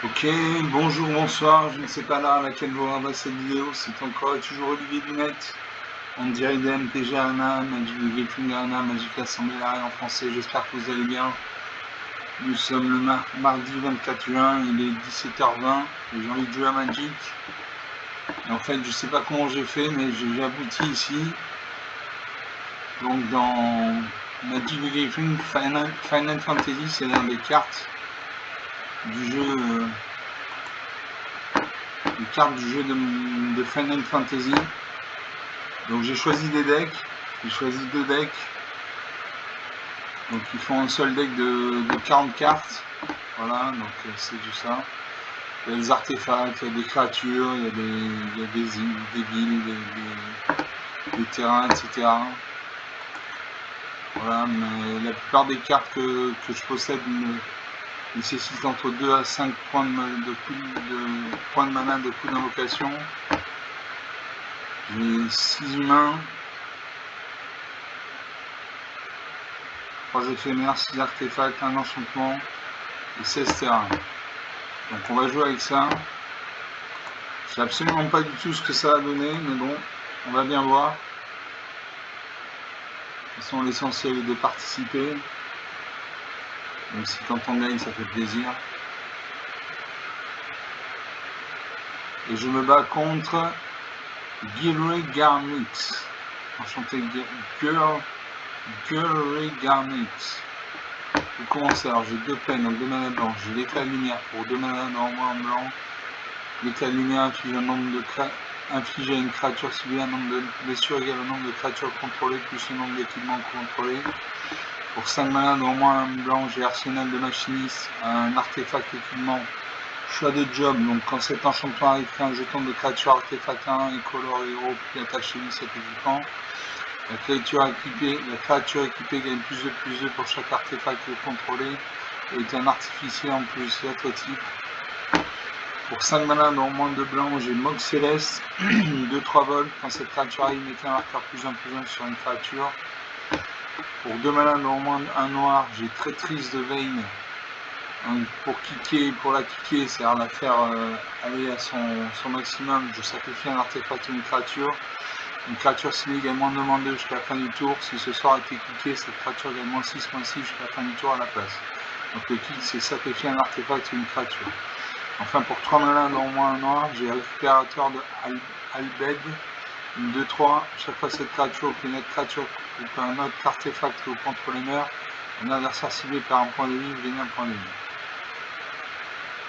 Ok, bonjour, bonsoir, je ne sais pas l'heure à laquelle vous regardez cette vidéo, c'est encore et toujours Olivier Lunette, en direct de MTG Arena, Magic the Gathering Arena, Magic Assembly en français, j'espère que vous allez bien. Nous sommes le mardi 24 juin, il est 17h20, et j'ai envie de jouer à Magic. Et en fait, je sais pas comment j'ai fait, mais j'ai abouti ici. Donc dans Magic the Gathering, Final Fantasy, c'est l'un des cartes du jeu... les cartes du jeu de Final Fantasy. Donc j'ai choisi des decks, j'ai choisi deux decks. Donc ils font un seul deck de 40 cartes. Voilà, donc c'est tout ça. Il y a des artefacts, il y a des créatures, il y a des villes, des terrains, etc. Voilà, mais la plupart des cartes que je possède nécessitent entre 2 à 5 points de mana, de coût d'invocation. J'ai 6 humains, 3 éphémères, 6 artefacts, 1 enchantement et 16 terrains. Donc on va jouer avec ça. Je sais absolument pas du tout ce que ça va donner, mais bon, on va bien voir. De toute façon, l'essentiel est de participer. Même si quand on gagne, ça fait plaisir. Et je me bats contre Gilray Garnix. Enchanté Gilray Garnix. Je commence alors, j'ai 2 peines, donc 2 mana blancs. J'ai l'éclat de lumière pour 2 mana en blanc. L'éclat de lumière inflige à une créature ciblée un nombre de blessures égal au nombre de créatures contrôlées plus le nombre d'équipements contrôlés. Pour 5 mana, au moins un blanc, j'ai arsenal de machiniste, un artefact équipement, choix de job. Donc quand cet enchantement arrive, un jeton de créature artefact 1 et color héros, puis attachez-lui cet équipement. La créature équipée gagne plus de pour chaque artefact contrôlé et est un artificier en plus d'autres types. Pour 5 mana, dans moins de blanc, j'ai Mog Céleste, 2-3 vols. Quand cette créature arrive, mettez un marqueur +1/+1 sur une créature. Pour 2 mana, dans moins un noir, j'ai Traîtrise de Vayne. Pour la kicker, c'est-à-dire la faire aller à son maximum, je sacrifie un artefact ou une créature. Une créature ciblée gagne moins de -2 jusqu'à la fin du tour. Si ce sort a été kické, cette créature gagne -6/6 jusqu'à la fin du tour à la place. Donc le kick, c'est sacrifier un artefact ou une créature. Enfin, pour 3 mana dans moins un noir, j'ai récupérateur de Albed, une 2-3. Chaque fois cette créature ou qu'une autre créature ou qu'un autre artefact que vous contrôlez meurt, un adversaire ciblé par un point de vie, vous gagnez un point de vie.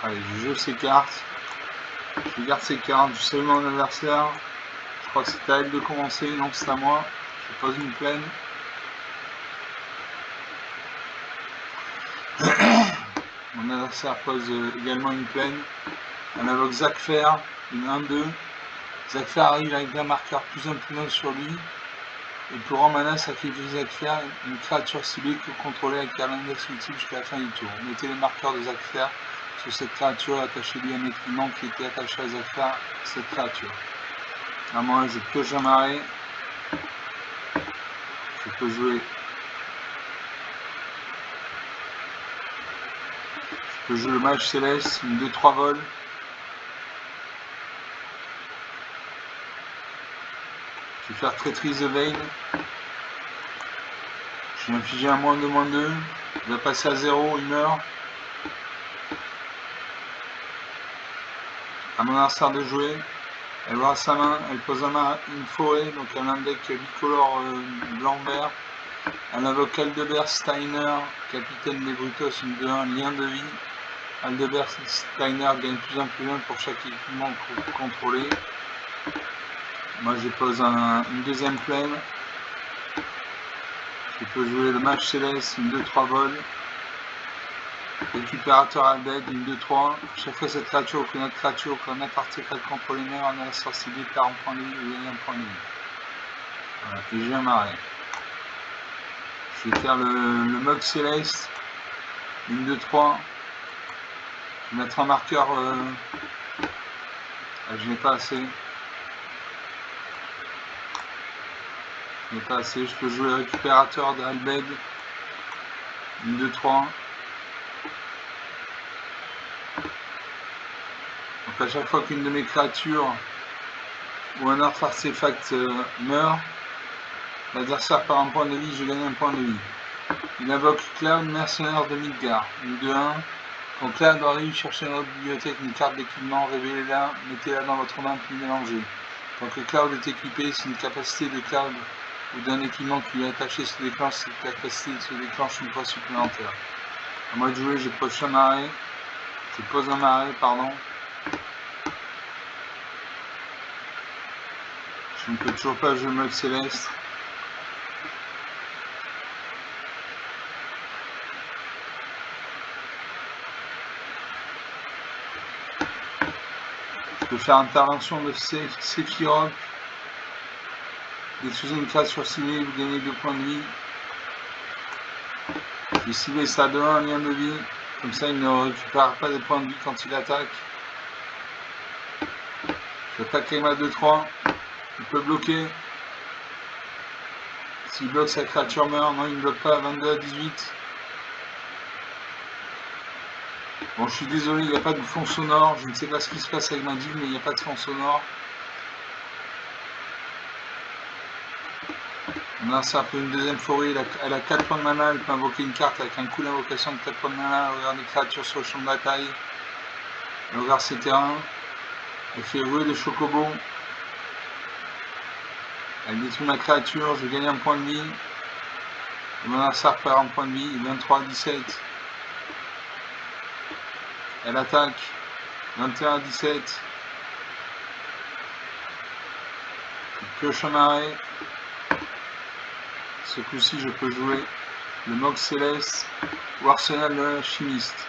Allez, je joue ces cartes. Je garde ces cartes, je sais mon adversaire. Je crois que c'est à elle de commencer, non c'est à moi. Je pose une plaine. Mon adversaire pose également une plaine. On invoque Zakfer, une 1-2. Zakfer arrive avec un marqueur +1/+1 sur lui. Et pour en mana, sacrifie Zakfer, une créature ciblée que vous contrôlez avec un index ultime jusqu'à la fin du tour. Mettez le marqueur de Zakfer sur cette créature et attachez-lui un équipement qui était attaché à Zakfer, cette créature. À moi, je pioche un marais. Je peux jouer. Je peux jouer le mage céleste, une 2-3 vols. Je vais faire Traîtrise de Vayne. Je vais infliger un -2/-2. Il va passer à 0, il meurt. À mon adversaire de jouer. Elle voit sa main, elle pose une forêt, donc elle a un deck bicolore blanc-vert. Elle invoque Aldebert Steiner, capitaine des Brutos, une 2-1, lien de vie. Aldebert Steiner gagne +1/+1 pour chaque équipement contrôlé. Moi je pose une deuxième plaine. Je peux jouer le mage céleste, une 2-3 vols. Récupérateur Albed, une 2-3. Chaque fois cette créature ou qu'une autre créature ou qu'un autre artefact contrôlé meurt, un adversaire ciblé perd un point de vie ou gagne un point de vie. Voilà, et j'ai un marais. Je vais faire le Mog Céleste, une 2-3. Je vais mettre un marqueur. Je n'ai pas assez. Je peux jouer le récupérateur d'Albed, une 2-3. Donc à chaque fois qu'une de mes créatures ou un autre artefact meurt, l'adversaire perd un point de vie, je gagne un point de vie. Il invoque Cloud, mercenaire de Midgard. Une de 1. Quand Cloud arrive, cherchez dans votre bibliothèque une carte d'équipement, révélez-la, mettez-la dans votre main puis mélangez. Tant que Cloud est équipé, si une capacité de Cloud ou d'un équipement qui lui est attaché se déclenche, cette capacité se déclenche une fois supplémentaire. À moi de jouer, je pose un marais. Je pose un marais, pardon. Je ne peux toujours pas jouer mode céleste. Je peux faire intervention de Sephiroth. Détruisez une créature ciblée, vous gagnez 2 points de vie. J'ai ciblé ça de 1 lien de vie. Comme ça, il ne récupère pas des points de vie quand il attaque. J'attaque Emma 2-3. Il peut bloquer. S'il bloque, sa créature meurt. Non, il ne bloque pas. 22 à 18. Bon, je suis désolé, il n'y a pas de fond sonore. Je ne sais pas ce qui se passe avec ma digue, mais il n'y a pas de fond sonore. On a ça pour une deuxième forêt. Elle a 4 points de mana. Elle peut invoquer une carte avec un coup d'invocation de 4 points de mana. Elle regarde les créatures sur le champ de bataille. Elle regarde ses terrains. Elle fait rouler des chocobos. Elle détruit ma créature. Je gagne un point de vie. Et mon adversaire perd un point de vie. 23 à 17. Elle attaque. 21 à 17. Pioche un marais. Ce coup-ci, je peux jouer le Mox Céleste ou Arsenal de l'Alchimiste.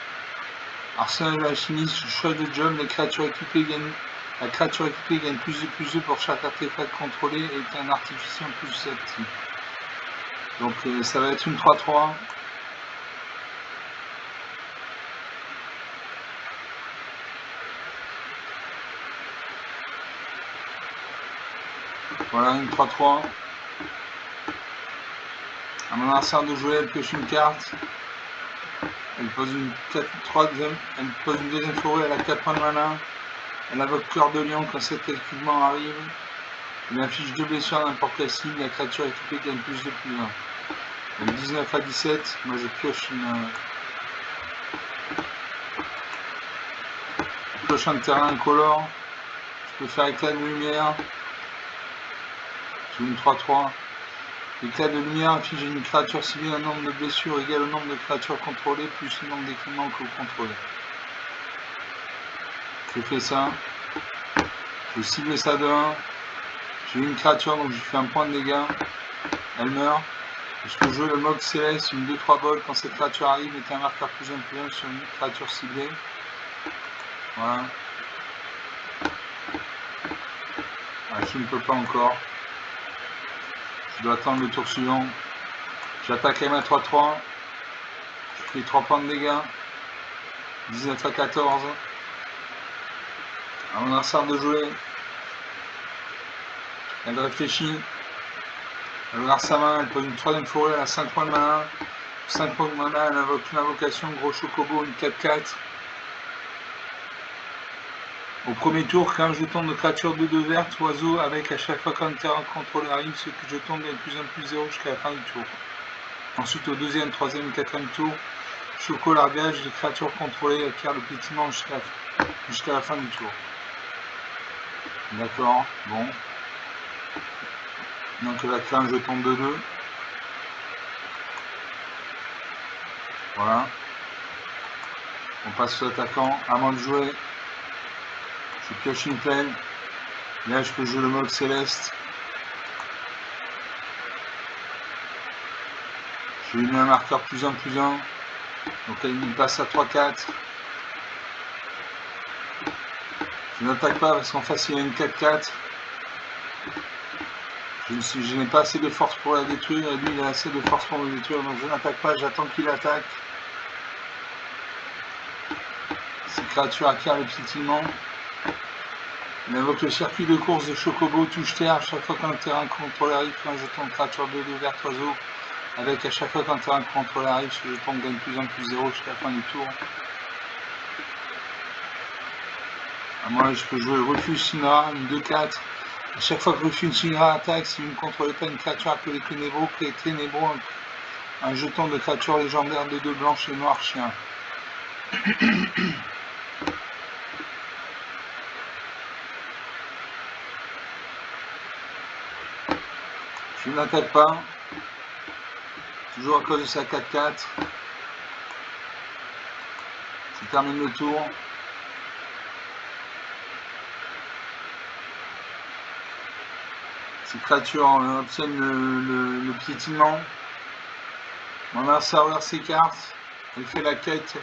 Arsenal de l'Alchimiste, choix de job, la créature équipée gagne plus de pour chaque artefact contrôlé et est un artificier en plus actif. Donc ça va être une 3-3. Voilà, une 3-3. À mon adversaire de jouer, elle pioche une carte. Elle pose une deuxième forêt, elle a 4 points de mana. Elle invoque Cœur de Lion quand cet équipement arrive. Il affiche 2 blessures à n'importe quelle cible. La créature équipée gagne plus de plus 1. Donc 19 à 17. Moi je pioche un terrain incolore. Je peux faire éclat de lumière. J'ai une 3-3. L'éclat de lumière affiche une créature ciblée, un nombre de blessures égal au nombre de créatures contrôlées plus le nombre d'équipements que vous contrôlez. Je fais ça. Je cible ça de 1. J'ai une créature donc je fais un point de dégâts. Elle meurt. Je peux jouer le Mox Céleste, une 2-3 bols quand cette créature arrive, mettez un marqueur plus 1 sur une créature ciblée. Voilà. Ah, je ne peux pas encore. Je dois attendre le tour suivant. J'attaque M à 3-3. Je fais 3 points de dégâts. 19 à 14. À mon adversaire de jouer. Elle réfléchit. Elle regarde sa main, elle pose une troisième forêt, elle a 5 points de mana. 5 points de mana, elle invoque une invocation, gros chocobo, une 4-4. Au premier tour, quand un jeton de créature 2/2 verte, oiseau, avec à chaque fois qu'un terrain contrôleur arrive, ce que jeton gagne plus 1 plus 0 jusqu'à la fin du tour. Ensuite, au deuxième, troisième et quatrième tour, choco largage, les créatures contrôlées acquièrent le pétillement jusqu'à la fin du tour. D'accord, bon. Donc elle a créé un jeton de 2. Voilà. On passe aux attaquants. Avant de jouer, je pioche une plaine. Là, je peux jouer le Mox Céleste. Je lui mets un marqueur plus 1 plus 1. Donc il passe à 3-4. Je n'attaque pas parce qu'en face il y a une 4-4. Je n'ai pas assez de force pour la détruire et lui il a assez de force pour me détruire, donc je n'attaque pas, j'attends qu'il attaque. Ces créatures acquièrent le pétillement. Il invoque le circuit de course de Chocobo, touche terre à chaque fois qu'un terrain contrôlé arrive, un jeton de créature 2/2 verte oiseau, avec à chaque fois qu'un terrain contrôlé arrive, ce jeton gagne plus 1 plus 0 jusqu'à la fin du tour. Moi, je peux jouer Refuge Shinra, une 2-4. À chaque fois que Refuge Shinra attaque, si vous ne contrôlez pas une créature appelée Ténébro, créez Ténébro, un jeton de créature légendaire de 2 blanches et noires chien. Je n'attaque pas, toujours à cause de sa 4-4. Je termine le tour. Ces créatures obtiennent le piétinement. Mon adversaire s'écarte, elle fait la quête,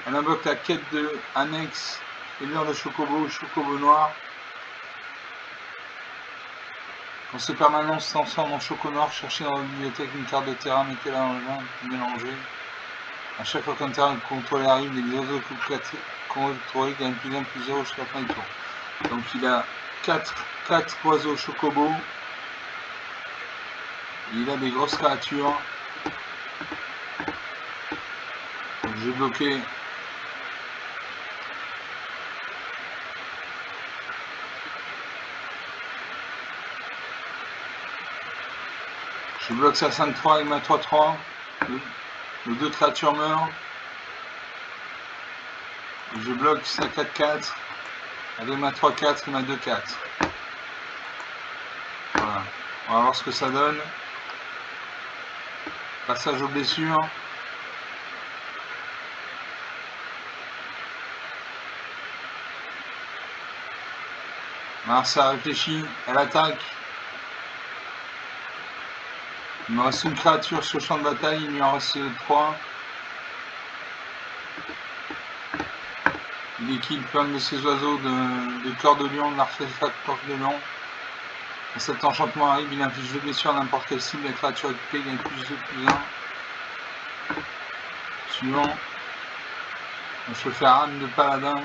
elle invoque la quête de Annex, élure de Chocobo, Chocobo noir. Quand ces permanences se transforment en Choco noir, cherchez dans la bibliothèque une carte de terrain, mettez-la dans le vin, mélangez. À chaque fois qu'un terrain contrôlé arrive, les oiseaux contrôlés gagnent plus 1, plus 0 jusqu'à la fin du tour. Donc il a 4 oiseaux Chocobo. Il a des grosses créatures. Donc j'ai bloqué. Je bloque sa 5-3 avec ma 3-3. Les 2 créatures meurent. Et je bloque sa 4-4 avec ma 3-4 et ma 2-4. Voilà. On va voir ce que ça donne. Passage aux blessures. Alors ça réfléchit, elle attaque. Il me reste une créature sur le champ de bataille, il lui en reste 3. Il équipe un de ses oiseaux de cœur de lion, de l'artefact cœur de lion. Quand cet enchantement arrive, il inflige 2 blessures à n'importe quelle cible, la créature équipée gagne plus 2, plus 1. Suivant. Je peux faire âme de paladin.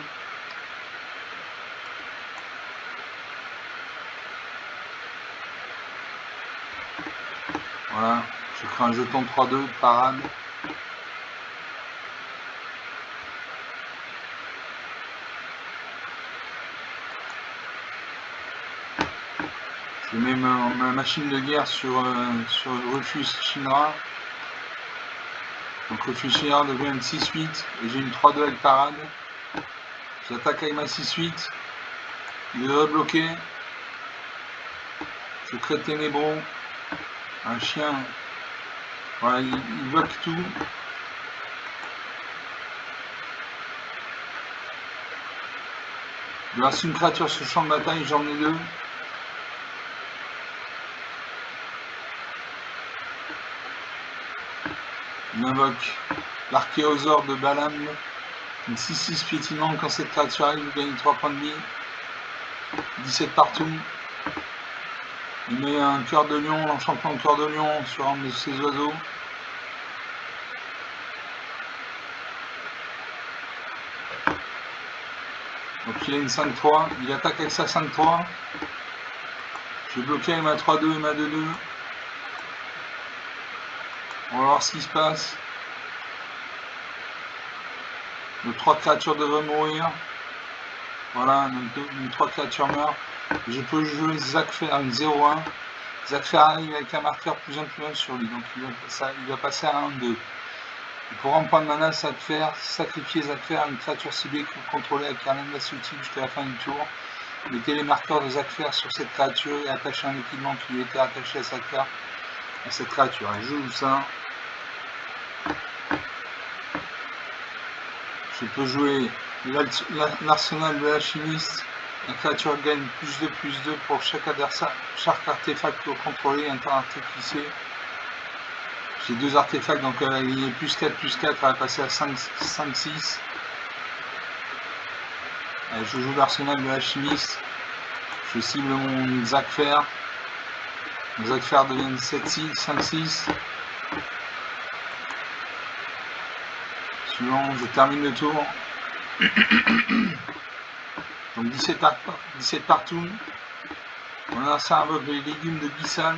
Voilà, je crée un jeton 3-2 de parade. Je mets ma machine de guerre sur Refuge Shinra. Donc Refuge Shinra devient une 6-8 et j'ai une 3-2 avec parade. J'attaque avec ma 6-8. Il est rebloqué. Je crée Ténébro. Un chien. Voilà, il bloque tout. Il reste une créature sur le champ de bataille, j'en ai 2. Il invoque l'archéosaure de Balam. Une 6-6 piétinant. Quand cette créature arrive, vous gagnez 3 points de vie. 17 partout. Il met un cœur de lion, l'enchantement de cœur de lion sur un de ses oiseaux. Donc il a une 5-3, il attaque avec sa 5-3. Je vais bloquer avec ma 3-2 et ma 2-2. On va voir ce qui se passe. Les 3 créatures devraient mourir. Voilà, donc 3 créatures meurent. Je peux jouer Zakfer à une 0-1. Zakfer arrive avec un marqueur plus 1 sur lui, donc il va passer à 1-2. Pour un point de mana, Zakfer, sacrifier Zakfer à une créature ciblée que vous contrôlez avec un Lenda Sutil jusqu'à la fin du tour. Mettez les marqueurs de Zakfer sur cette créature et attachez un équipement qui lui était attaché à cette créature. Et je joue ça. Je peux jouer l'arsenal de l'alchimiste. La créature gagne plus 2 pour chaque adversaire, chaque artefact que vous contrôlez, interartificier. J'ai 2 artefacts, donc elle a gagné plus 4, elle va passer à 5-6. Je joue l'arsenal de l'alchimiste. Je cible mon Zakfer. Mon Zakfer devient 5-6. Suivant, je termine le tour. Donc 17 partout. On invoque les légumes de Bissan.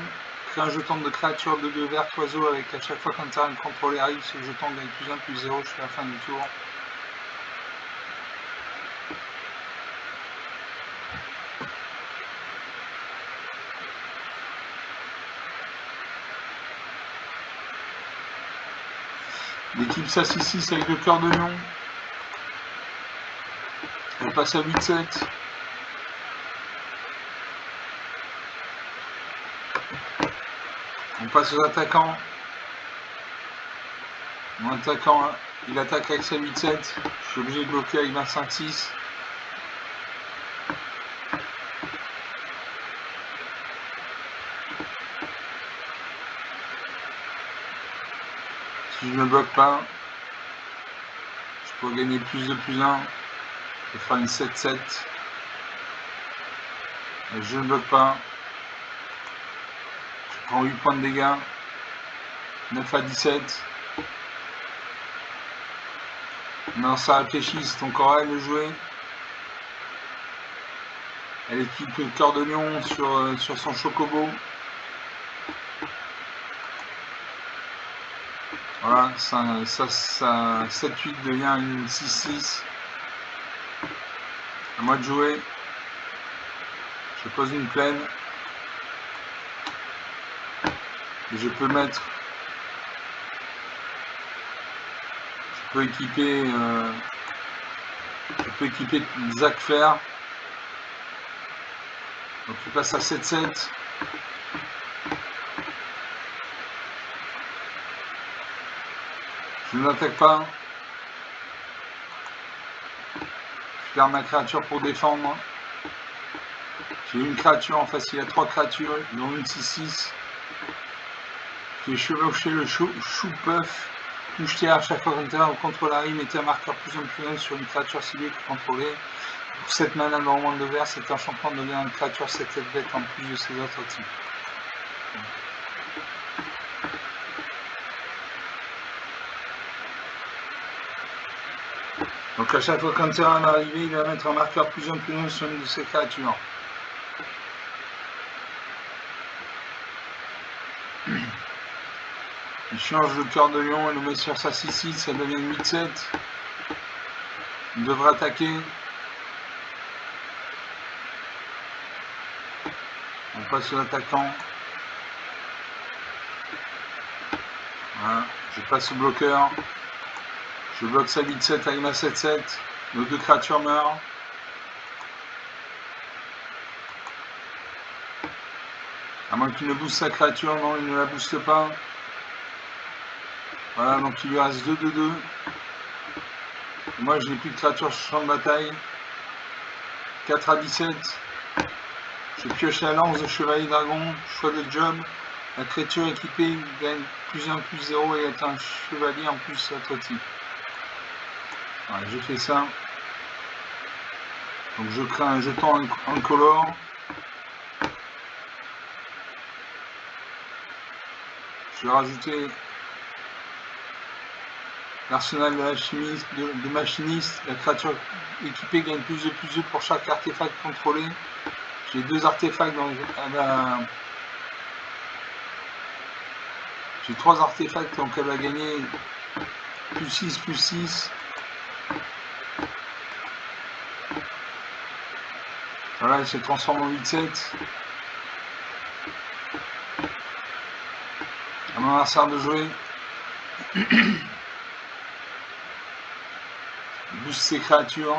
Crée un jeton de créature de 2 verts oiseaux avec à chaque fois qu'un terrain contrôlé arrive, ce jeton gagne plus 1, plus 0 jusqu'à la fin du tour. L'équipe Sassy avec le cœur de lion. Elle passe à 8-7. On passe aux attaquants. Mon attaquant, il attaque avec sa 8-7. Je suis obligé de bloquer avec 25-6. Si je ne bloque pas, je peux gagner plus de +1. Je ferai une 7-7. Je ne bloque pas. Je prends 8 points de dégâts. 9 à 17. Non, ça réfléchit, c'est encore elle de jouer. Elle équipe le cœur de lion sur son chocobo. Voilà, ça 7-8 devient une 6-6. À moi de jouer. Je pose une plaine. Et je peux mettre. Je peux équiper Zach Fer. Donc il passe à 7-7. Je n'attaque pas. Je perds ma créature pour défendre. J'ai une créature en face, il y a 3 créatures, dont une 6-6. J'ai chevauché le chou-puff. Touche à chaque fois qu'on contrôle la rime, mettez un marqueur +1/+1 sur une créature ciblée que contrôlez. Pour 7 mana dans le monde de verre, cet enchantement devient une créature 7/7 bête en plus de ses autres types. Donc à chaque fois qu'un terrain va arriver, il va mettre un marqueur +1/+1 sur une de ses créatures. Il change le cœur de lion et le met sur sa 6-6, ça devient 8-7. Il devrait attaquer. On passe sur l'attaquant. Voilà. Je passe au bloqueur. Je bloque sa 8-7 avec ma 7-7. Nos 2 créatures meurent. À moins qu'il ne booste sa créature, non, il ne la booste pas. Voilà, donc il lui reste 2-2-2. Moi, je n'ai plus de créature sur champ de bataille. 4 à 17. Je pioche la lance de chevalier dragon. Choix de job. La créature équipée gagne +1/+0 et est un chevalier en plus à votre type. Voilà, j'ai fait ça. Donc je crée un jeton incolore. Je vais rajouter l'arsenal de machiniste. La créature équipée gagne +2/+2 pour chaque artefact contrôlé. J'ai 2 artefacts dans J'ai 3 artefacts, donc elle va gagner +6/+6. Voilà, elle se transforme en 8-7. À mon adversaire de jouer. Il booste ses créatures.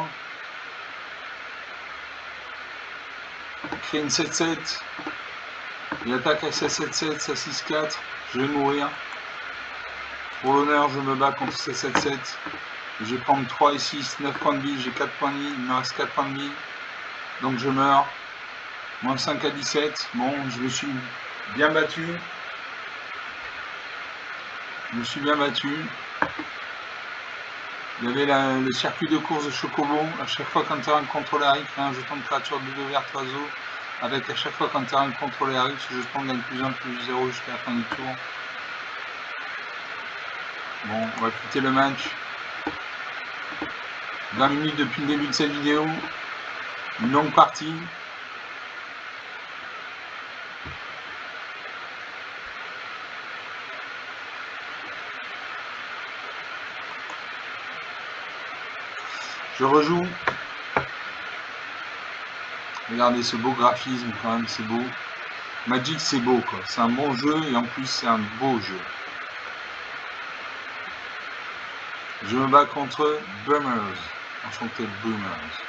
Il crée une 7-7. Il attaque avec sa 7-7, sa 6-4. Je vais mourir. Pour l'honneur, je me bats contre ces 7-7. Je vais prendre 3 et 6, 9 points de vie. J'ai 4 points de vie. Il me reste 4 points de vie. Donc je meurs. Moins 5 à 17. Bon, je me suis bien battu. Je me suis bien battu. Il y avait le circuit de course de Chocobo. À chaque fois qu'un terrain contrôlé arrive, il y a un jeton de créature de 2 vertes oiseaux. Avec à chaque fois qu'un terrain contrôlé arrive, ce jeton gagne +1/+0 jusqu'à la fin du tour. Bon, on va quitter le match. 20 minutes depuis le début de cette vidéo. Une longue partie. Je rejoue. Regardez ce beau graphisme quand même, c'est beau. Magic c'est beau quoi, c'est un bon jeu et en plus c'est un beau jeu. Je me bats contre Boomers. Enchanté Boomers.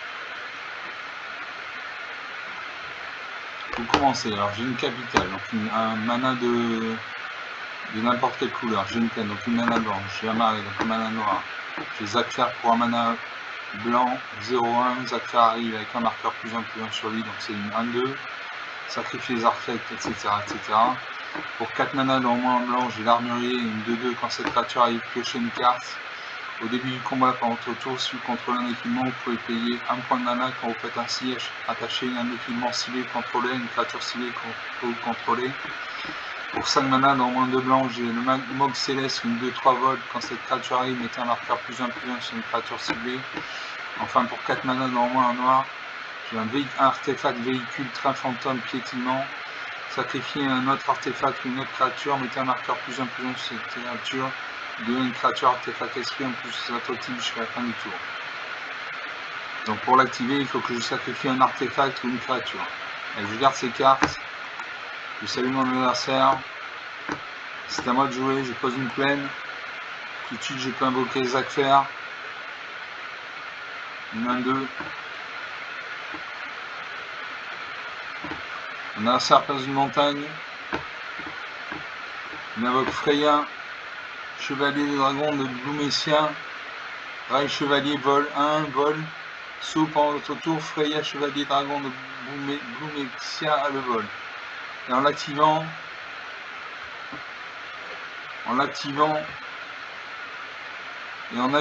Pour commencer, alors j'ai une capitale, donc un mana de n'importe quelle couleur. J'ai une plaine, donc une mana blanche. J'ai un marais, donc un mana noir. J'ai Zakfar pour un mana blanc, 0-1. Zakfar arrive avec un marqueur +1 +1 sur lui, donc c'est une 1-2. Sacrifier les architectes, etc., etc. Pour 4 mana dans le moins en blanc, j'ai l'armurier, une 2-2. Quand cette créature arrive, piocher une carte. Au début du combat, pendant votre tour, si vous contrôlez un équipement, vous pouvez payer un point de mana. Quand vous faites ainsi, attacher un équipement ciblé contrôlé, une créature ciblée que vous contrôlez. Pour 5 mana, dans moins de blanc, j'ai le Mog Céleste, une 2-3 volts. Quand cette créature arrive, mettez un marqueur +1 +1 sur une créature ciblée. Enfin, pour 4 mana, dans moins en noir, j'ai un artefact véhicule, train fantôme, piétinement. Sacrifiez un autre artefact ou une autre créature, mettez un marqueur +1 +1 sur cette créature. Donnez une créature artefact esprit en plus de votre type jusqu'à la fin du tour. Donc pour l'activer, il faut que je sacrifie un artefact ou une créature. Et je garde ces cartes. Je salue mon adversaire. C'est à moi de jouer, je pose une plaine. Tout de suite, je peux invoquer Zakfar. Une 1-2. Mon adversaire pose une montagne. Il invoque Freya. Chevalier des dragons de Blumessia. Rail chevalier, vol 1, vol. Saut pendant votre tour, Freya chevalier dragon de Blumessia à le vol. Et en l'activant, et on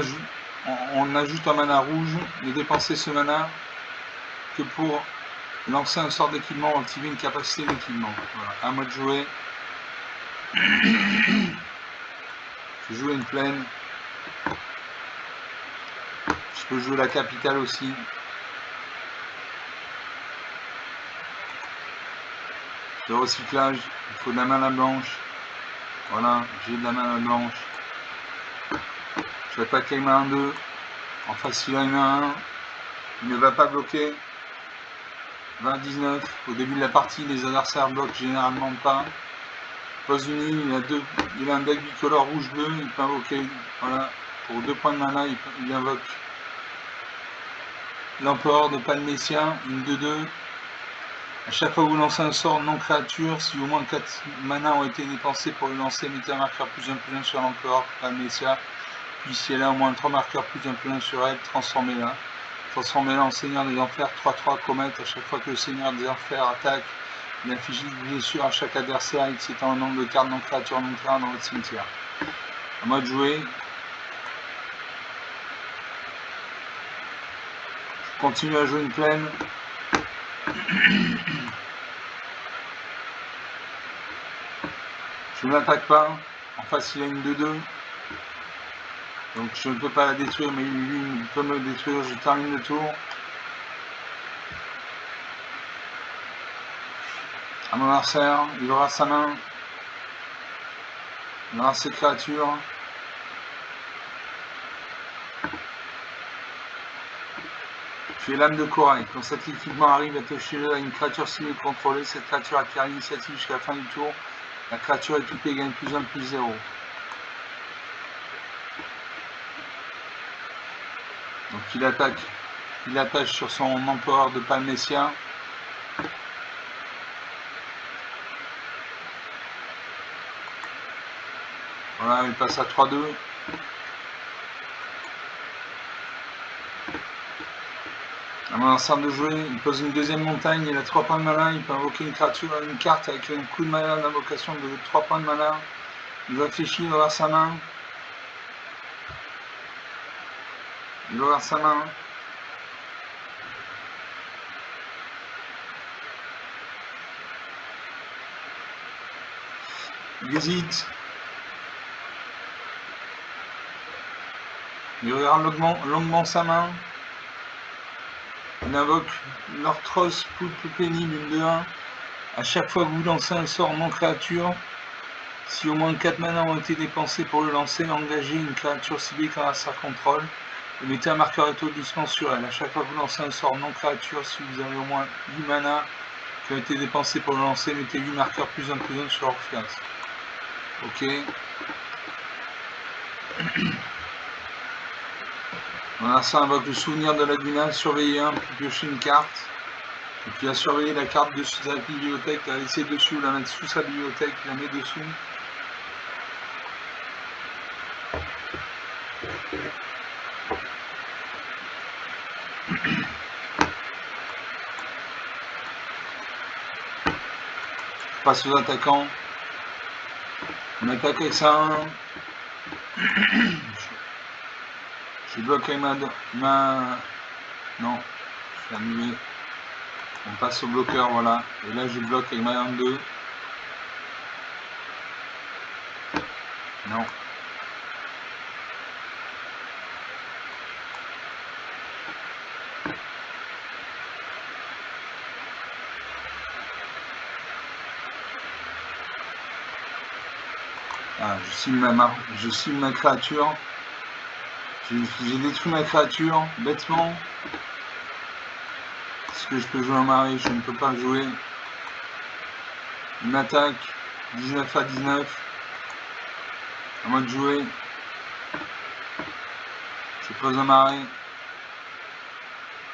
ajoute un mana rouge, ne dépensez ce mana que pour lancer un sort d'équipement ou activer une capacité d'équipement. Voilà, à moi de jouer. Je joue une plaine. Je peux jouer la capitale aussi. De recyclage, il faut de la mana blanche. Voilà, j'ai de la mana blanche. Je vais attaquer une 1-2. En face, il a une 1-1. Il ne va pas bloquer. 20-19. Au début de la partie, les adversaires bloquent généralement pas. Pose unie, il a un deck bicolore rouge-bleu. Il peut invoquer, voilà, pour 2 points de mana, il invoque l'empereur de Palmessia, une 2-2. A chaque fois que vous lancez un sort non créature, si au moins 4 mana ont été dépensés pour le lancer, mettez un marqueur +1 +1 sur l'empereur Palmessia. Puis si elle a au moins 3 marqueurs +1 +1 sur elle, transformez-la. Transformez-la en Seigneur des Enfers 3-3 comète. À chaque fois que le Seigneur des Enfers attaque, il inflige une blessure à chaque adversaire excitant le nombre de cartes non créatures non terrain dans votre cimetière. À moi de jouer. Je continue à jouer une plaine. Je ne l'attaque pas. En face, il a une 2-2. Donc je ne peux pas la détruire, mais lui il peut me détruire. Je termine le tour. À mon adversaire, il aura sa main. Il aura ses créatures. Puis l'âme de corail. Quand cet équipement arrive, attachez-le à une créature ciblée contrôlée. Cette créature acquiert l'initiative jusqu'à la fin du tour. La créature équipée gagne +1 +0. Donc il attache sur son empereur de Palmessia. Voilà, il passe à 3-2. À mon adversaire de jouer, il pose une deuxième montagne, il a 3 points de mana, il peut invoquer une créature, une carte avec un coup de mana d'invocation de 3 points de mana. Il réfléchit, il va avoir sa main. Il va avoir sa main. Il hésite. Il regarde longuement sa main. Il invoque l'Orthros plus pénible, une 2-1. À chaque fois que vous lancez un sort non créature, si au moins 4 mana ont été dépensés pour le lancer, engagez une créature ciblée quand à sa contrôle et mettez un marqueur étourdissement sur elle. À chaque fois que vous lancez un sort non créature, si vous avez au moins 8 mana qui ont été dépensés pour le lancer, mettez 8 marqueurs +1 +1 sur Orpheus. Ok. Mon adversaire invoque le souvenir de Laguna, surveiller un, puis piocher une carte. Et puis à surveiller la carte de sa bibliothèque, la laisser dessus, la mettre sous sa bibliothèque, la met dessous. Je passe aux attaquants. On attaque avec ça. Je bloque avec ma... Non, je vais annuler. On passe au bloqueur, voilà. Et là, je bloque avec ma 1-2. Non. Ah, je cible ma créature. J'ai détruit ma créature, bêtement. Est-ce que je peux jouer en marée? Je ne peux pas jouer. Une attaque, 19 à 19. À moi de jouer. Je pose un marée.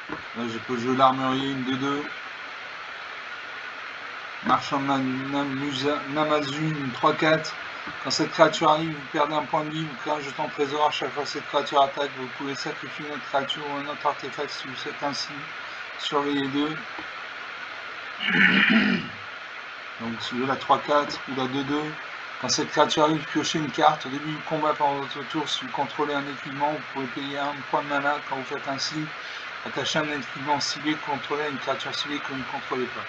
Là, je peux jouer l'armurier, une 2-2. Marchand de Namazu, une 3-4. Quand cette créature arrive, vous perdez un point de vie, vous créez un jeton trésor. À chaque fois que cette créature attaque, vous pouvez sacrifier une autre créature ou un autre artefact si vous faites ainsi. Surveillez 2. Donc si vous la 3-4 ou la 2-2. Quand cette créature arrive, piochez une carte. Au début du combat pendant votre tour, si vous contrôlez un équipement, vous pouvez payer un point de mana. Quand vous faites ainsi, attachez un équipement ciblé, contrôlez une créature ciblée que vous ne contrôlez pas.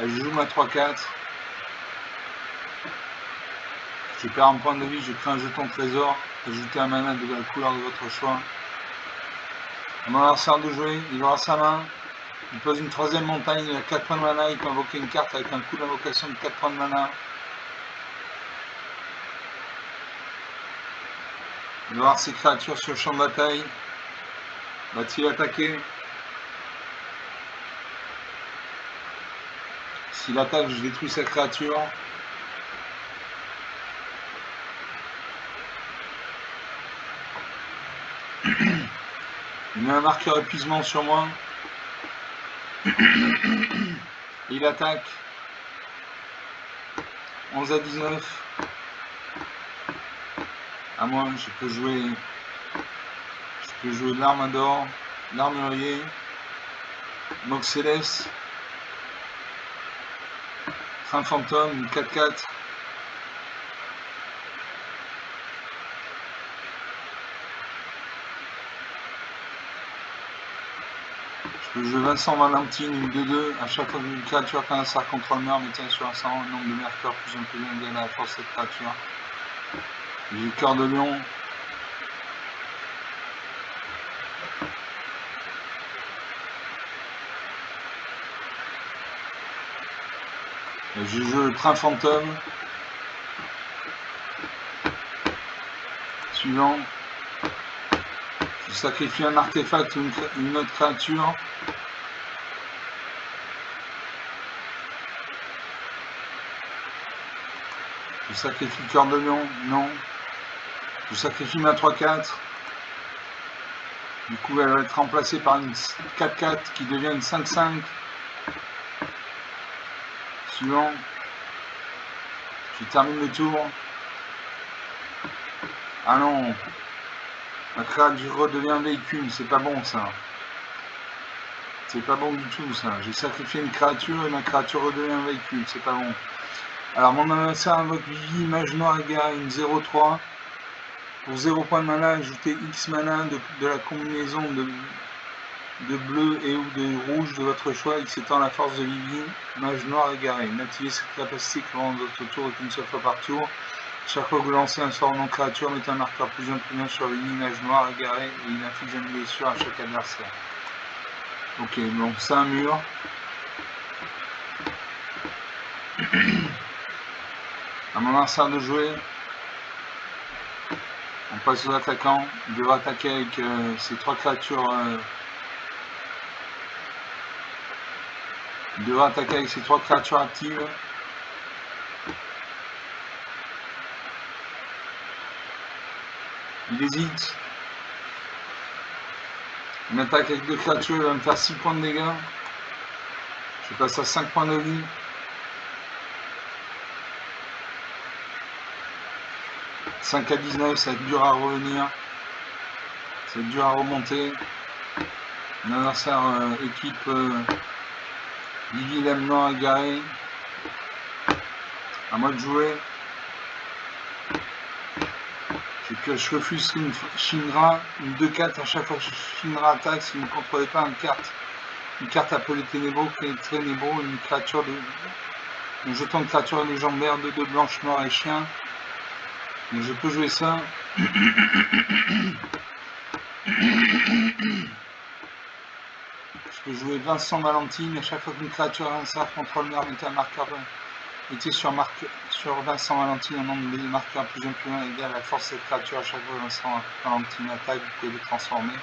Là, je joue ma 3-4. Je perds un point de vie, je crée un jeton trésor, ajoutez un mana de la couleur de votre choix. Mon adversaire de jouer, il aura sa main, il pose une troisième montagne, il a 4 points de mana, il peut invoquer une carte avec un coup d'invocation de 4 points de mana. Il va avoir ses créatures sur le champ de bataille. Va-t-il attaquer? S'il attaque, je détruis sa créature. Il met un marqueur épuisement sur moi. Il attaque. 11 à 19. À moi, je peux jouer l'arme d'or, l'armurier, Mox Céleste, Train Fantôme, une 4-4. Je peux jouer Vincent Valentine, une 2-2. À chaque fois qu'une créature qu'un sort contrôle meurt, mettez sur un sang, nombre de mercure plus un gagne à la force de cette créature. J'ai Cœur de Lion. Je joue le Train Fantôme. Suivant. Je sacrifie un artefact ou une autre créature. Je sacrifie Cœur de Lion. Non. Je sacrifie ma 3-4. Du coup, elle va être remplacée par une 4-4 qui devient une 5-5. Suivant. Je termine le tour. Ah non. Ma créature redevient un véhicule. C'est pas bon ça. C'est pas bon du tout ça. J'ai sacrifié une créature et ma créature redevient un véhicule. C'est pas bon. Alors mon adversaire invoque Vivi, Mage Noir égale une 0-3. Pour 0 points de mana, ajoutez X mana de la combinaison de bleu et ou de rouge de votre choix. X étant la force de Vivi, Mage Noir égaré. N'activez cette capacité que pendant votre tour et qu'une seule fois par tour. Chaque fois que vous lancez un sort non créature, mettez un marqueur +1/+1 sur Vivi, Mage Noir égaré et il inflige une blessure à chaque adversaire. Ok, donc c'est un mur. À mon adversaire de jouer, on passe aux attaquants. Il devra attaquer avec ces 3 créatures. Il devra attaquer avec ces 3 créatures actives. Il hésite. Il m'attaque avec 2 créatures, il va me faire 6 points de dégâts. Je passe à 5 points de vie. 5 à 19, ça va être dur à revenir. Ça va être dur à remonter. Mon adversaire équipe Vivi Lemnon égaré. À moi de jouer. Je refuse une Shinra, une 2-4 à chaque fois que Shinra attaque, si vous ne contrôlez pas une carte appelée Ténébreux, une créature un jeton de créature légendaire, 2 blanches, noires et chien. Donc je peux jouer ça. Je peux jouer Vincent Valentine, à chaque fois qu'une créature adversaire contrôle l'arme mettez un marqueur sur Vincent Valentine, un nombre de marqueurs plus ou moins égal à la force de cette créature, à chaque fois que Vincent Valentine attaque, vous pouvez le transformer.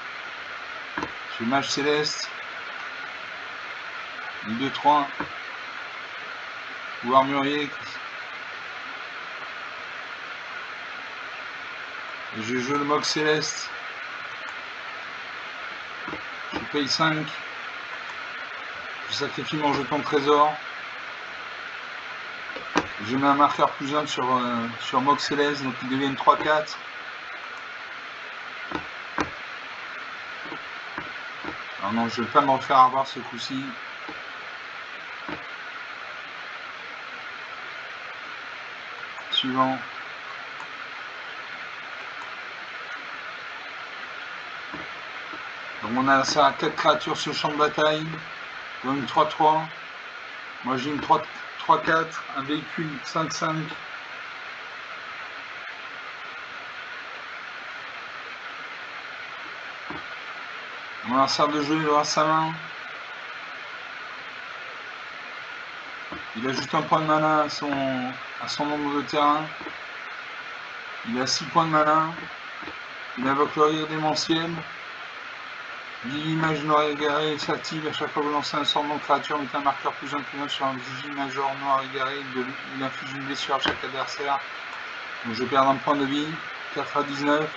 Je fais Mage Céleste, 2-3, ou Armurier. Je joue le Mox Céleste. Je paye 5. Je sacrifie mon jeton de trésor. Je mets un marqueur plus 1 sur Mox Céleste, donc ils deviennent 3-4. Alors non, je ne vais pas me refaire avoir ce coup-ci. Suivant. Donc on a ça à 4 créatures sur le champ de bataille. Donc une 3-3. Moi j'ai une 3-4, un véhicule 5-5. On a un sort de jeu, il aura sa main. Il ajoute un point de mana à son nombre de terrain. Il a 6 points de mana. Il invoque le rire démentiel. L'image noire égarée s'active à chaque fois que vous lancez un sort de créature, mettez un marqueur plus 1 sur un vigie major noir égaré, il inflige une blessure à chaque adversaire. Donc je perds un point de vie, 4 à 19.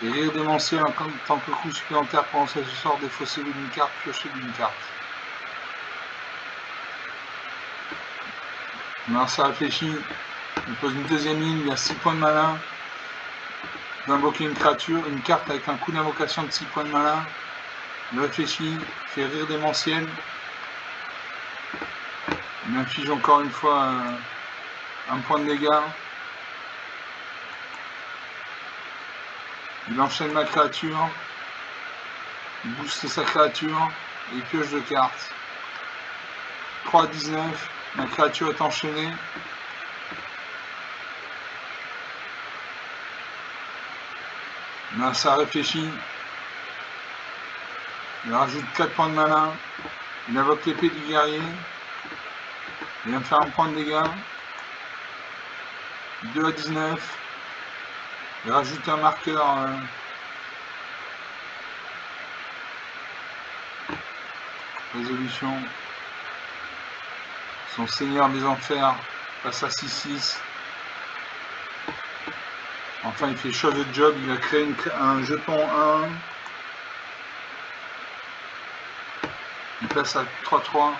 Et rire démentiel en tant que coup supplémentaire pour lancer ce sort, défausser d'une carte, piocher d'une carte. Alors ça réfléchit, il pose une deuxième ligne, il a 6 points de mana. Il va invoquer une créature, une carte avec un coup d'invocation de 6 points de mana. Il réfléchit, fait rire démentiel. Il m'inflige encore une fois un point de dégâts. Il enchaîne ma créature. Il booste sa créature. Et il pioche 2 cartes. 3 à 19. Ma créature est enchaînée. Là, ça réfléchit. Il rajoute 4 points de mana. Il invoque l'épée du guerrier. Il va me faire un point de dégâts. 2 à 19. Il rajoute un marqueur résolution. Son seigneur des enfers passe à 6-6. Enfin, il fait chose de job. Il a créé un jeton 1. Il passe à 3-3.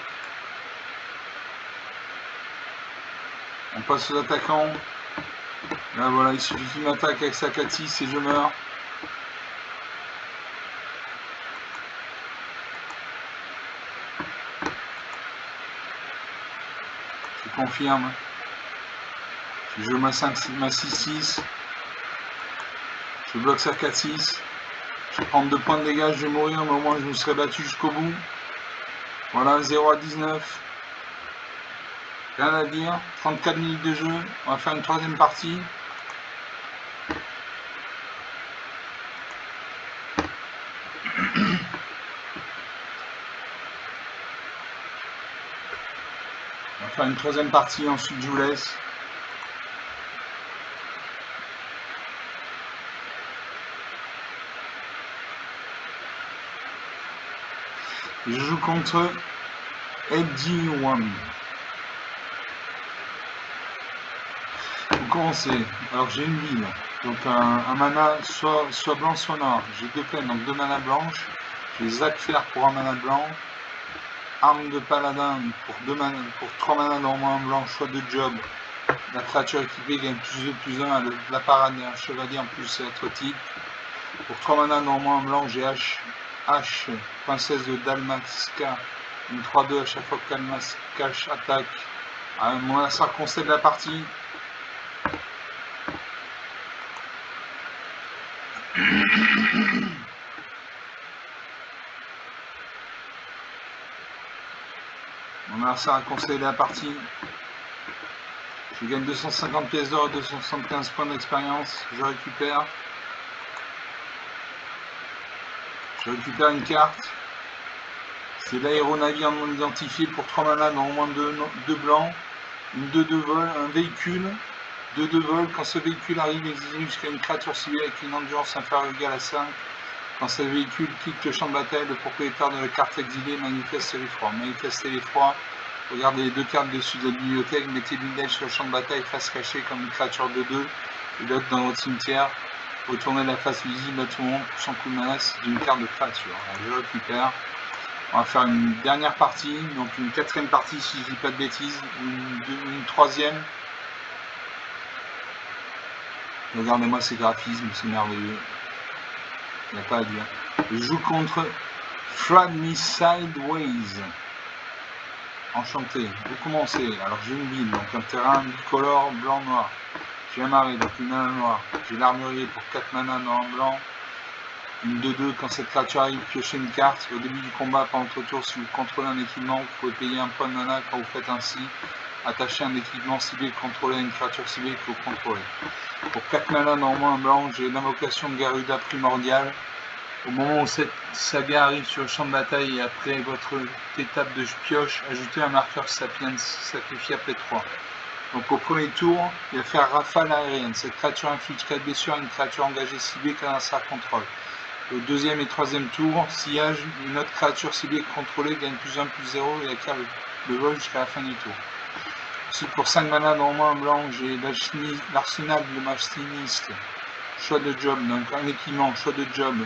On passe aux attaquants. Là voilà, il suffit qu'il m'attaque avec sa 4-6 et je meurs. Je confirme. Je joue ma 6-6. Je bloque sa 4-6. Je vais prendre 2 points de dégâts, je vais mourir, mais au moins je me serai battu jusqu'au bout. Voilà, 0 à 19. Rien à dire. 34 minutes de jeu. On va faire une troisième partie. On va faire une troisième partie, ensuite je vous laisse. Je joue contre Edgy One. Vous commencez. Alors j'ai une ville. Donc un mana soit blanc soit noir. J'ai 2 peines, donc 2 manas blanches. J'ai Zac Fer pour 1 mana blanc. Arme de paladin pour 3 manas normalement en blanc, choix de job. La créature équipée gagne +2/+1 à la parade et un chevalier en plus être type. Pour 3 manas normalement en blanc, j'ai H, princesse de Dalmasca, une 3/2 à chaque fois que Dalmasca attaque. Mon adversaire concède la partie. Mon adversaire a concédé la partie. Je gagne 250 pièces d'or et 275 points d'expérience. Je récupère une carte. C'est l'aéronavire non identifié pour 3 manas dans au moins 2 blancs. Une 2/2 vol, un véhicule. 2/2 vol. Quand ce véhicule arrive, exilé jusqu'à une créature ciblée avec une endurance inférieure ou égale à 5. Quand ce véhicule quitte le champ de bataille, le propriétaire de la carte exilée manifeste l'effroi. Manifester l'effroi. Regardez les 2 cartes dessus de la bibliothèque, mettez l'une d'elles sur le champ de bataille face cachée comme une créature de 2 et l'autre dans votre cimetière. Retournez la face visible à tout le monde sans coup de menace d'une carte de créature. Alors, je récupère. On va faire une dernière partie, donc une 4e partie si je dis pas de bêtises, une 3e. Regardez-moi ces graphismes, c'est merveilleux. Il n'y a pas à dire. Je joue contre Frag Me Sideways. Enchanté. Vous commencez. Alors j'ai une ville, donc un terrain bicolore blanc-noir. J'ai un marais, donc une mana noire. J'ai l'armurier pour 4 manas dans un blanc. Une 2/2 quand cette créature arrive, piochez une carte. Au début du combat, pendant votre tour, si vous contrôlez un équipement, vous pouvez payer un point de mana quand vous faites ainsi. Attachez un équipement ciblé contrôlé à une créature ciblée que vous contrôlez. Pour 4 manas dans au moins un blanc, j'ai l'invocation de Garuda primordiale. Au moment où cette saga arrive sur le champ de bataille et après votre étape de pioche, ajoutez un marqueur Sapiens sacrifié après 3. Donc au premier tour, il va faire rafale aérienne. Cette créature inflige 4 blessures à une créature engagée ciblée qu'un adversaire contrôle. Au 2e et 3e tour, sillage, une autre créature ciblée contrôlée gagne +1/+0 et acquiert le vol jusqu'à la fin du tour. Ensuite pour 5 manas dans au moins un blanc, j'ai l'arsenal de machiniste. Choix de job, donc un équipement, choix de job.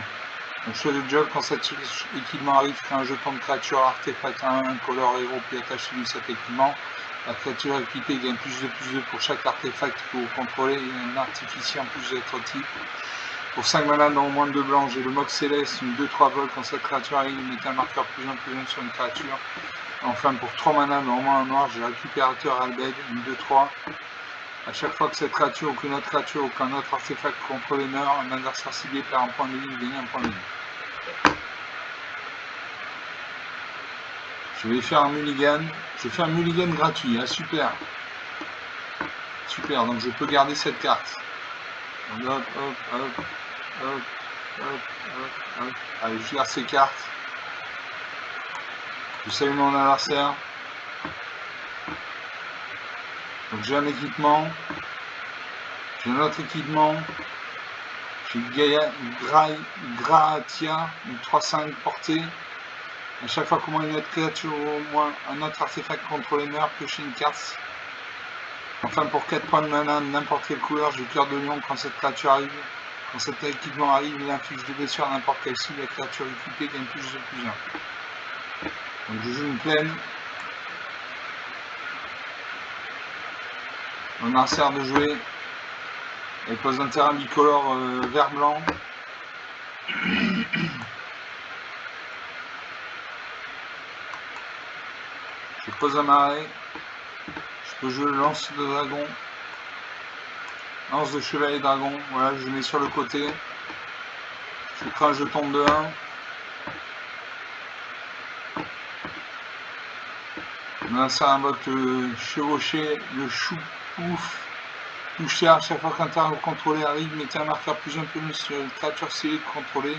Donc choix de job, quand cet équipement arrive, crée un jeton de créature artefact 1, color héros, puis attachez-lui cet équipement. La créature équipée gagne +2/+2 pour chaque artefact que vous contrôlez et un artificier en plus d'être type. Pour 5 manas dans au moins 2 blancs, j'ai le Mox Céleste, une 2/3 vol. Quand cette créature arrive, mettez un marqueur +1/+1 sur une créature. Enfin, pour 3 manas dans au moins un noir, j'ai le récupérateur Albed, une 2/3. A chaque fois que cette créature ou qu'une autre créature ou qu'un autre artefact contrôlé meurt, un adversaire ciblé perd un point de vie, gagne un point de vie. Je vais faire un mulligan. Je fais un mulligan gratuit, hein, super. Super, donc je peux garder cette carte. Donc, hop, hop, hop, hop, hop, hop, hop. Allez, je garde ces cartes. Je salue mon adversaire. Donc j'ai un équipement. J'ai un autre équipement. J'ai Graatia, une 3/5 portée. À chaque fois qu'au moins une autre créature ou au moins un autre artefact contrôlé meurt, piochez une carte. Enfin, pour 4 points de mana, n'importe quelle couleur, j'ai cœur de lion quand cette créature arrive. Quand cet équipement arrive, il inflige 2 blessures à n'importe quelle cible. La créature équipée gagne +2/+1. Donc je joue une plaine. Mon adversaire de jouer. Elle pose un terrain bicolore vert-blanc. Je pose un marais. Je peux jouer le lance de dragon. Lance de chevalier dragon. Voilà, je le mets sur le côté. Je crée un jeton de 1. Mon adversaire invoque le chevauché, le chou-pouf. Toucher à chaque fois qu'un terrain contrôlé arrive, mettez un marqueur +1/+1 sur une créature ciblée contrôlée.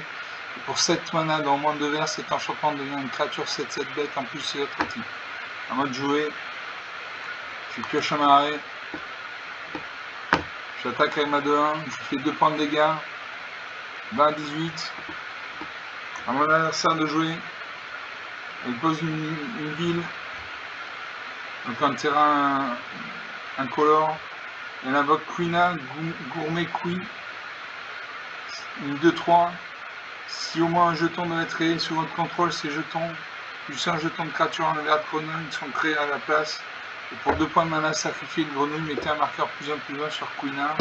Et pour 7 mana dans moins de 2 verts, cet enchantement devient une créature 7/7 bête en plus de l'autre type. À moi de jouer. Je pioche un marais. J'attaque avec ma 2/1. Je fais 2 points de dégâts. 20-18. À mon adversaire de jouer. Elle pose une ville. Donc un terrain incolore. Elle invoque Queena, Gourmet Queen, une 2-3. Si au moins un jeton doit être créé sous votre contrôle, ces jetons, plus un jeton de créature en vert de grenouille sont créés à la place. Et pour 2 points de mana, sacrifiez une grenouille, mettez un marqueur +1/+1 sur Queena.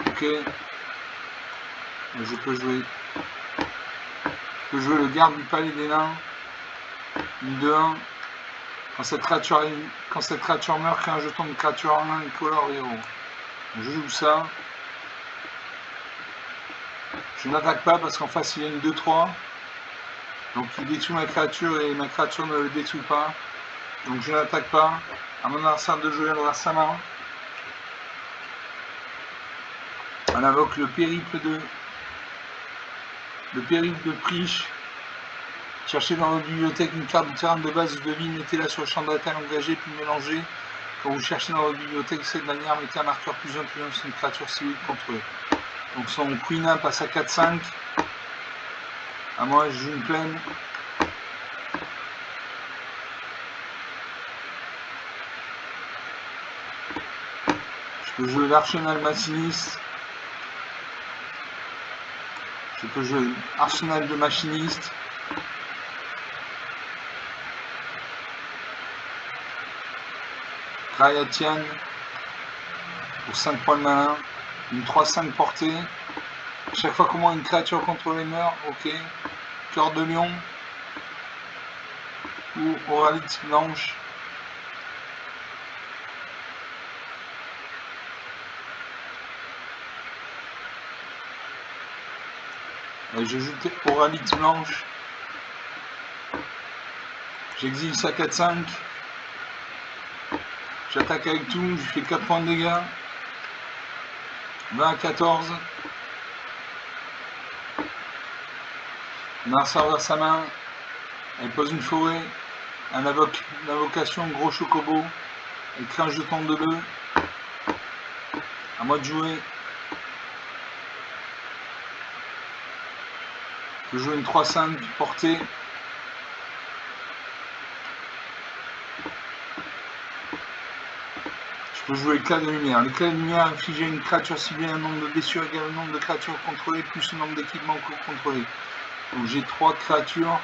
Ok. Je peux jouer le garde du palais des nains. Une 2-1. Quand cette créature meurt, crée un jeton de créature en main et color héros. Je joue ça. Je n'attaque pas parce qu'en face il y a une 2-3. Donc il détruit ma créature et ma créature ne le détruit pas. Donc je n'attaque pas. À mon adversaire de jouer à sa main. On invoque le périple de Priche. Cherchez dans votre bibliothèque une carte de terrain de base de vie, mettez-la sur le champ de bataille engagé, puis mélangez. Quand vous cherchez dans votre bibliothèque de cette manière, mettez un marqueur +1/+1 sur une créature civile contrôlée. Donc son Queena passe à 4-5. À moi, je joue une plaine. Je peux jouer l'arsenal machiniste. Je peux jouer arsenal de machiniste. Rayatian pour 5 points de mana. Une 3-5 portée. Chaque fois comment une créature contrôlée meurt, ok. Cœur de lion. Ou oralite blanche. Et je joue oralite blanche. J'exile ça 4-5. J'attaque avec tout, je fais 4 points de dégâts. 20 à 14. Marsa vers sa main. Elle pose une forêt. Elle invoque l'invocation gros chocobo. Elle crée un jeton de bleu. À moi de jouer. Je joue une 3-5 portée. Je peux jouer éclat de lumière. L'éclat de lumière inflige à une créature ciblée un nombre de blessures égal au nombre de créatures contrôlées plus le nombre d'équipements contrôlés. Donc j'ai 3 créatures.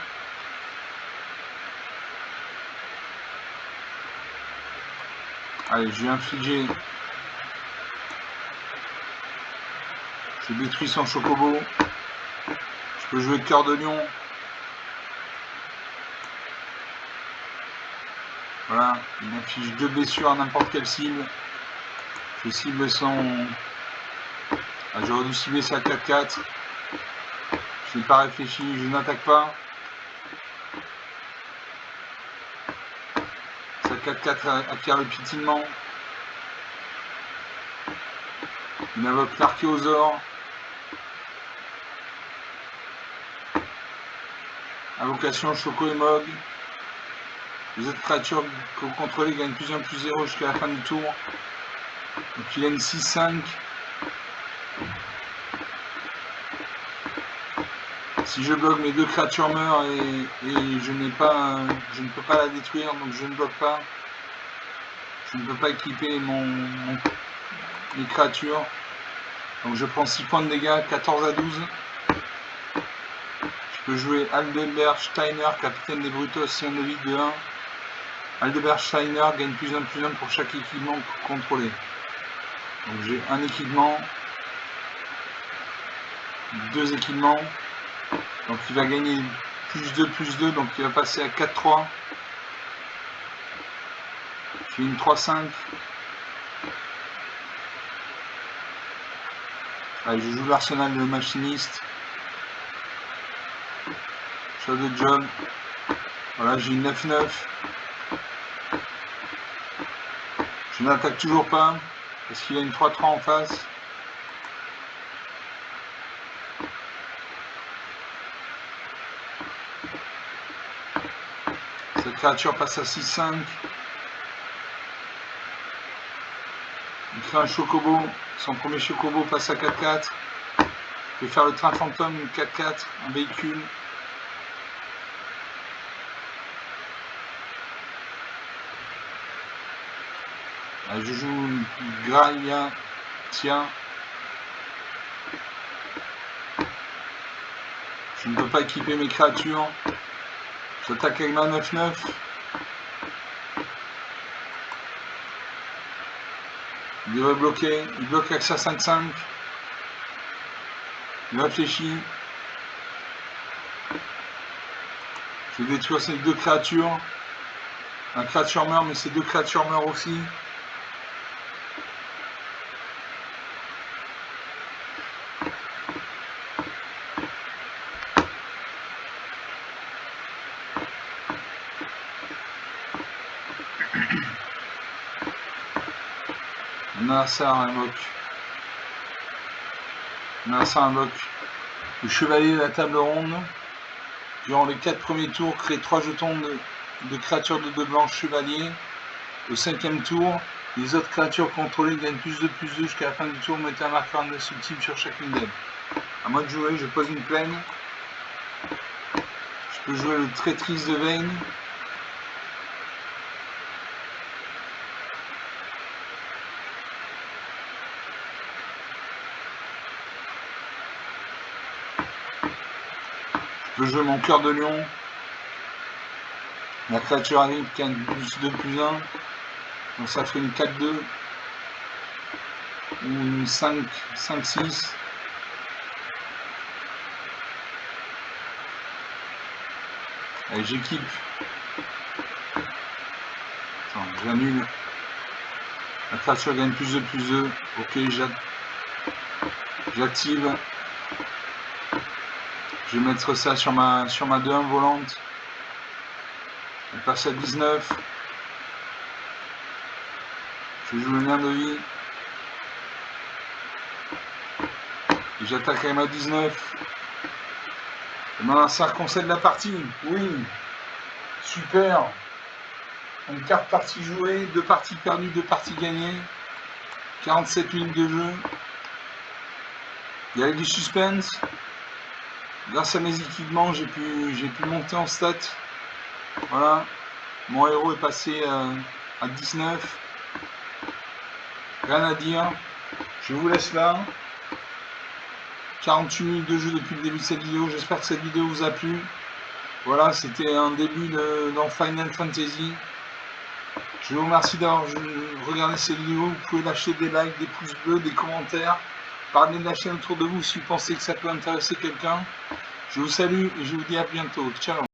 Allez, je vais infliger. Je détruis son chocobo. Je peux jouer cœur de lion. Voilà, il inflige 2 blessures à n'importe quelle cible. Je cible son... Ah, j'aurais dû cibler ça à 4-4. Je n'ai pas réfléchi, je n'attaque pas. Ça 4-4 acquiert le piétinement. Il invoque l'archéosaure. Invocation Choco et Mog. Les autres créatures que vous contrôlez gagnent +1/+0 jusqu'à la fin du tour. Donc il a une 6-5. Si je bloque, mes 2 créatures meurent et je ne peux pas la détruire, donc je ne bloque pas. Je ne peux pas équiper mes créatures. Donc je prends 6 points de dégâts, 14 à 12. Je peux jouer Aldebert Steiner, capitaine des Brutos, si on évite de 1. Aldebert Steiner gagne +1/+1 pour chaque équipement contrôlé. Donc j'ai un équipement, 2 équipements. Donc il va gagner +2/+2, donc il va passer à 4-3. J'ai une 3-5. Allez, je joue l'arsenal de machiniste. Shadow Job. Voilà, j'ai une 9-9. Je n'attaque toujours pas, parce qu'il a une 3-3 en face. Cette créature passe à 6-5. Il crée un chocobo. Son premier chocobo passe à 4-4. Je vais faire le train fantôme, une 4-4, un véhicule. Je joue Graia, tiens. Je ne peux pas équiper mes créatures. J'attaque avec ma 9-9. Il devrait bloquer. Il bloque avec sa 5-5. Il réfléchit. Je vais détruire ces deux créatures. Un créature meurt, mais ces deux créatures meurent aussi. Nasa invoque. Nasa invoque. Le chevalier de la table ronde. Durant les 4 premiers tours, crée 3 jetons de créatures de 2 blanches chevaliers. Au 5e tour, les autres créatures contrôlées gagnent +2/+2 jusqu'à la fin du tour. Mettez un marqueur indestructible sur chacune d'elles. À moi de jouer, je pose une plaine. Je peux jouer le Traîtrise de Vayne. Je peux jouer mon Cœur de Lion. La créature arrive qui a une +2/+1. Donc ça fait une 4-2. Ou une 5-6. Allez, j'équipe. J'annule. La créature gagne +2/+2. Ok, j'active. Je vais mettre ça sur ma 2-1 volante. Elle passe à 19. Je joue le nain de vie. Et j'attaque avec ma 19. Et maintenant, ça concède la partie. Oui. Super. Une carte partie jouée, 2 parties perdues, 2 parties gagnées. 47 minutes de jeu. Il y avait du suspense. Grâce à mes équipements, j'ai pu monter en stats. Voilà. Mon héros est passé à 19. Rien à dire. Je vous laisse là. 48 minutes de jeu depuis le début de cette vidéo. J'espère que cette vidéo vous a plu. Voilà, c'était un début dans Final Fantasy. Je vous remercie d'avoir regardé cette vidéo. Vous pouvez lâcher des likes, des pouces bleus, des commentaires. Parlez de la chaîne autour de vous si vous pensez que ça peut intéresser quelqu'un. Je vous salue et je vous dis à bientôt. Ciao.